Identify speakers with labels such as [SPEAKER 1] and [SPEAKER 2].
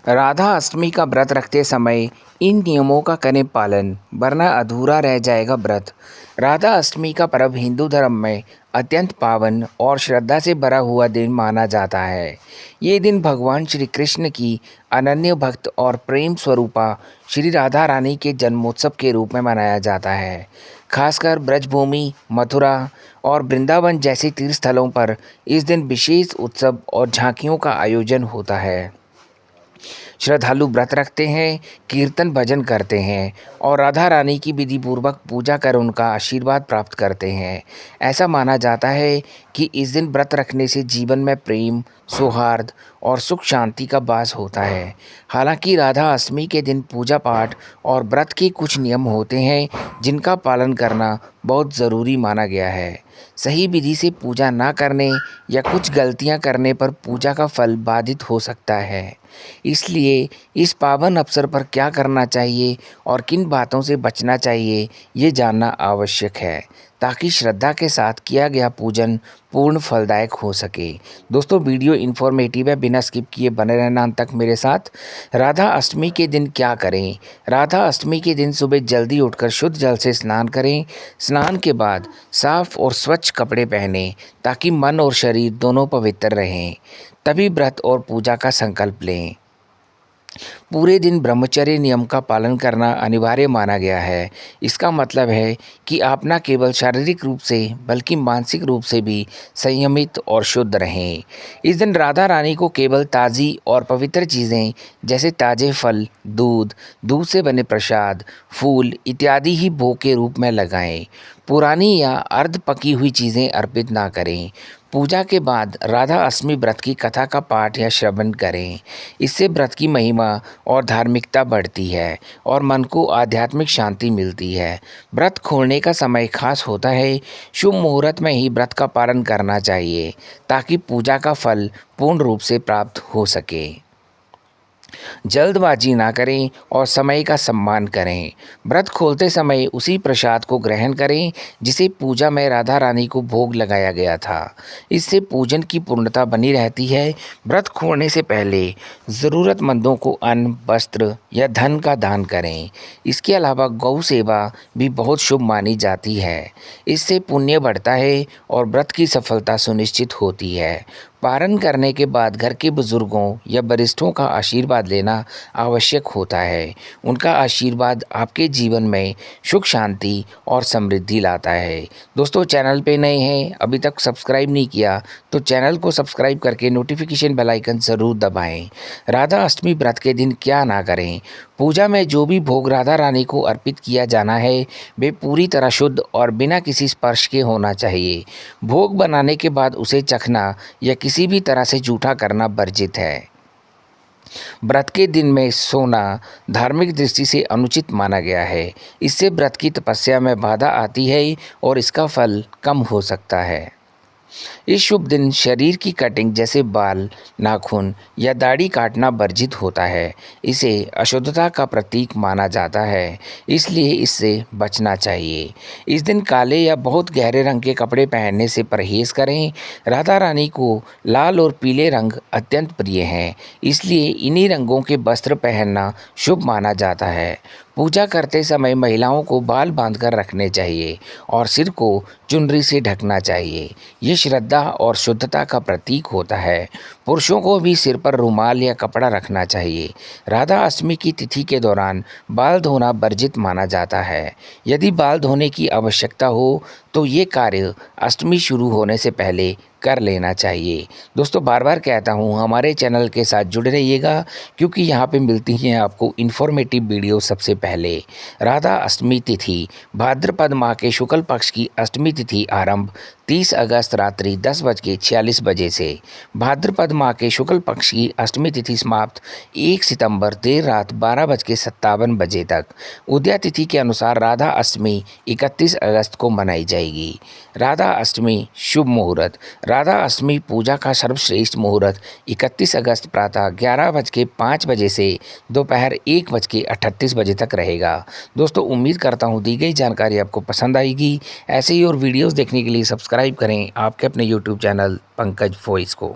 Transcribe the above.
[SPEAKER 1] राधा अष्टमी का व्रत रखते समय इन नियमों का करें पालन, वरना अधूरा रह जाएगा व्रत। राधा अष्टमी का पर्व हिंदू धर्म में अत्यंत पावन और श्रद्धा से भरा हुआ दिन माना जाता है। ये दिन भगवान श्री कृष्ण की अनन्य भक्त और प्रेम स्वरूपा श्री राधा रानी के जन्मोत्सव के रूप में मनाया जाता है। खासकर ब्रजभूमि, मथुरा और वृंदावन जैसे तीर्थ स्थलों पर इस दिन विशेष उत्सव और झांकियों का आयोजन होता है। श्रद्धालु व्रत रखते हैं, कीर्तन भजन करते हैं और राधा रानी की विधि पूर्वक पूजा कर उनका आशीर्वाद प्राप्त करते हैं। ऐसा माना जाता है कि इस दिन व्रत रखने से जीवन में प्रेम, सौहार्द और सुख शांति का वास होता है। हालांकि राधा अष्टमी के दिन पूजा पाठ और व्रत के कुछ नियम होते हैं जिनका पालन करना बहुत ज़रूरी माना गया है। सही विधि से पूजा ना करने या कुछ गलतियां करने पर पूजा का फल बाधित हो सकता है। इसलिए इस पावन अवसर पर क्या करना चाहिए और किन बातों से बचना चाहिए, ये जानना आवश्यक है ताकि श्रद्धा के साथ किया गया पूजन पूर्ण फलदायक हो सके। दोस्तों, वीडियो इन्फॉर्मेटिव है, बिना स्किप किए बने रहना अंत तक मेरे साथ। राधा अष्टमी के दिन क्या करें? राधा अष्टमी के दिन सुबह जल्दी उठकर शुद्ध जल से स्नान करें। स्नान के बाद साफ और स्वच्छ कपड़े पहनें ताकि मन और शरीर दोनों पवित्र रहें। तभी व्रत और पूजा का संकल्प लें। पूरे दिन ब्रह्मचर्य नियम का पालन करना अनिवार्य माना गया है। इसका मतलब है कि आप न केवल शारीरिक रूप से बल्कि मानसिक रूप से भी संयमित और शुद्ध रहें। इस दिन राधा रानी को केवल ताज़ी और पवित्र चीज़ें जैसे ताज़े फल, दूध, दूध से बने प्रसाद, फूल इत्यादि ही भोग के रूप में लगाएं। पुरानी या अर्ध पकी हुई चीज़ें अर्पित ना करें। पूजा के बाद राधा अष्टमी व्रत की कथा का पाठ या श्रवण करें। इससे व्रत की महिमा और धार्मिकता बढ़ती है और मन को आध्यात्मिक शांति मिलती है। व्रत खोलने का समय खास होता है। शुभ मुहूर्त में ही व्रत का पालन करना चाहिए ताकि पूजा का फल पूर्ण रूप से प्राप्त हो सके। जल्दबाजी ना करें और समय का सम्मान करें। व्रत खोलते समय उसी प्रसाद को ग्रहण करें जिसे पूजा में राधा रानी को भोग लगाया गया था। इससे पूजन की पूर्णता बनी रहती है। व्रत खोलने से पहले ज़रूरतमंदों को अन्न, वस्त्र या धन का दान करें। इसके अलावा गौ सेवा भी बहुत शुभ मानी जाती है। इससे पुण्य बढ़ता है और व्रत की सफलता सुनिश्चित होती है। पारण करने के बाद घर के बुजुर्गों या वरिष्ठों का आशीर्वाद लेना आवश्यक होता है। उनका आशीर्वाद आपके जीवन में सुख, शांति और समृद्धि लाता है। दोस्तों, चैनल पे नए हैं, अभी तक सब्सक्राइब नहीं किया तो चैनल को सब्सक्राइब करके नोटिफिकेशन बेल आइकन ज़रूर दबाएं। राधा अष्टमी व्रत के दिन क्या ना करें? पूजा में जो भी भोग राधा रानी को अर्पित किया जाना है वे पूरी तरह शुद्ध और बिना किसी स्पर्श के होना चाहिए। भोग बनाने के बाद उसे चखना या किसी भी तरह से जूठा करना वर्जित है। व्रत के दिन में सोना धार्मिक दृष्टि से अनुचित माना गया है। इससे व्रत की तपस्या में बाधा आती है और इसका फल कम हो सकता है। इस शुभ दिन शरीर की कटिंग जैसे बाल, नाखून या दाढ़ी काटना वर्जित होता है। इसे अशुद्धता का प्रतीक माना जाता है, इसलिए इससे बचना चाहिए। इस दिन काले या बहुत गहरे रंग के कपड़े पहनने से परहेज करें। राधा रानी को लाल और पीले रंग अत्यंत प्रिय हैं, इसलिए इन्हीं रंगों के वस्त्र पहनना शुभ माना जाता है। पूजा करते समय महिलाओं को बाल बांधकर रखने चाहिए और सिर को चुनरी से ढकना चाहिए। ये श्रद्धा और शुद्धता का प्रतीक होता है। पुरुषों को भी सिर पर रुमाल या कपड़ा रखना चाहिए। राधा अष्टमी की तिथि के दौरान बाल धोना वर्जित माना जाता है। यदि बाल धोने की आवश्यकता हो तो ये कार्य अष्टमी शुरू होने से पहले कर लेना चाहिए। दोस्तों, बार बार कहता हूँ हमारे चैनल के साथ जुड़े रहिएगा क्योंकि यहाँ पे मिलती हैं आपको इन्फॉर्मेटिव वीडियो सबसे पहले। राधा अष्टमी तिथि भाद्रपद माह के शुक्ल पक्ष की अष्टमी तिथि आरंभ 30 अगस्त रात्रि 10:46 से। भाद्रपद माह के शुक्ल पक्ष की अष्टमी तिथि समाप्त 1 सितंबर देर रात 12:57 तक। उदया तिथि के अनुसार राधा अष्टमी 31 अगस्त को मनाई जाएगी। राधा अष्टमी शुभ मुहूर्त। राधा अष्टमी पूजा का सर्वश्रेष्ठ मुहूर्त 31 अगस्त प्रातः 11:05 से दोपहर 1:38 तक रहेगा। दोस्तों, उम्मीद करता हूँ दी गई जानकारी आपको पसंद आएगी। ऐसे ही और वीडियोस देखने के लिए सब्सक्राइब करें आपके अपने यूट्यूब चैनल पंकज वॉइस को।